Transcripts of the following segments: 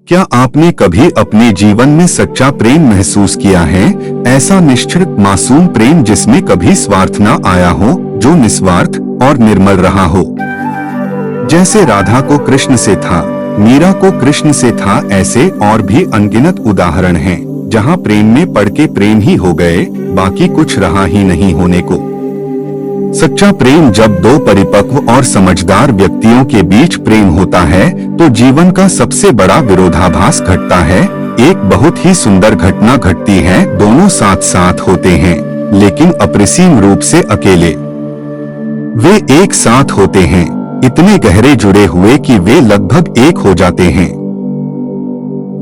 क्या आपने कभी अपने जीवन में सच्चा प्रेम महसूस किया है? ऐसा निश्चित मासूम प्रेम जिसमें कभी स्वार्थ न आया हो, जो निस्वार्थ और निर्मल रहा हो। जैसे राधा को कृष्ण से था, मीरा को कृष्ण से था, ऐसे और भी अनगिनत उदाहरण हैं, जहां प्रेम में पड़ के प्रेम ही हो गए, बाकी कुछ रहा ही नहीं होने को। सच्चा प्रेम जब दो परिपक्व और समझदार व्यक्तियों के बीच प्रेम होता है तो जीवन का सबसे बड़ा विरोधाभास घटता है। एक बहुत ही सुंदर घटना घटती है, दोनों साथ साथ होते हैं लेकिन अप्रसीम रूप से अकेले। वे एक साथ होते हैं, इतने गहरे जुड़े हुए कि वे लगभग एक हो जाते हैं।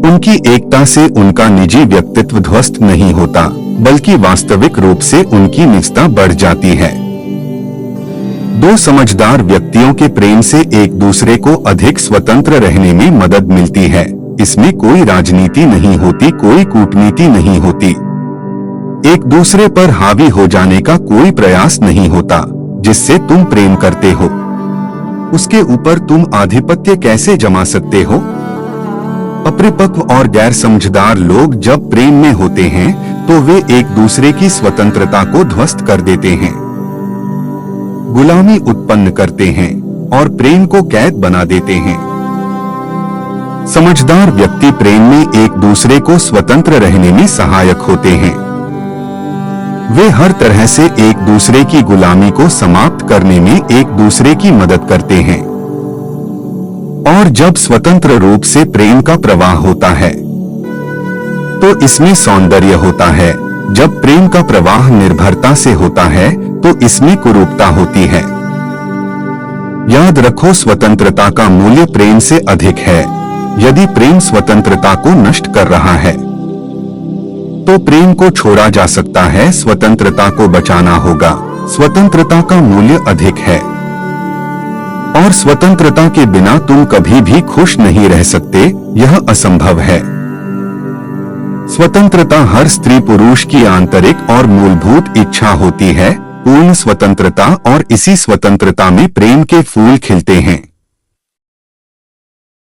उनकी एकता से उनका निजी व्यक्तित्व ध्वस्त नहीं होता, बल्कि वास्तविक रूप से उनकी निजता बढ़ जाती है। दो समझदार व्यक्तियों के प्रेम से एक दूसरे को अधिक स्वतंत्र रहने में मदद मिलती है। इसमें कोई राजनीति नहीं होती, कोई कूटनीति नहीं होती, एक दूसरे पर हावी हो जाने का कोई प्रयास नहीं होता। जिससे तुम प्रेम करते हो उसके ऊपर तुम आधिपत्य कैसे जमा सकते हो? अपरिपक्व और गैर समझदार लोग जब प्रेम में होते हैं तो वे एक दूसरे की स्वतंत्रता को ध्वस्त कर देते हैं, गुलामी उत्पन्न करते हैं और प्रेम को कैद बना देते हैं। समझदार व्यक्ति प्रेम में एक दूसरे को स्वतंत्र रहने में सहायक होते हैं। वे हर तरह से एक दूसरे की गुलामी को समाप्त करने में एक दूसरे की मदद करते हैं। और जब स्वतंत्र रूप से प्रेम का प्रवाह होता है तो इसमें सौंदर्य होता है। जब प्रेम का प्रवाह निर्भरता से होता है तो इसमें कुरूपता होती है। याद रखो, स्वतंत्रता का मूल्य प्रेम से अधिक है। यदि प्रेम स्वतंत्रता को नष्ट कर रहा है तो प्रेम को छोड़ा जा सकता है, स्वतंत्रता को बचाना होगा। स्वतंत्रता का मूल्य अधिक है और स्वतंत्रता के बिना तुम कभी भी खुश नहीं रह सकते, यह असंभव है। स्वतंत्रता हर स्त्री पुरुष की आंतरिक और मूलभूत इच्छा होती है, पूर्ण स्वतंत्रता, और इसी स्वतंत्रता में प्रेम के फूल खिलते हैं।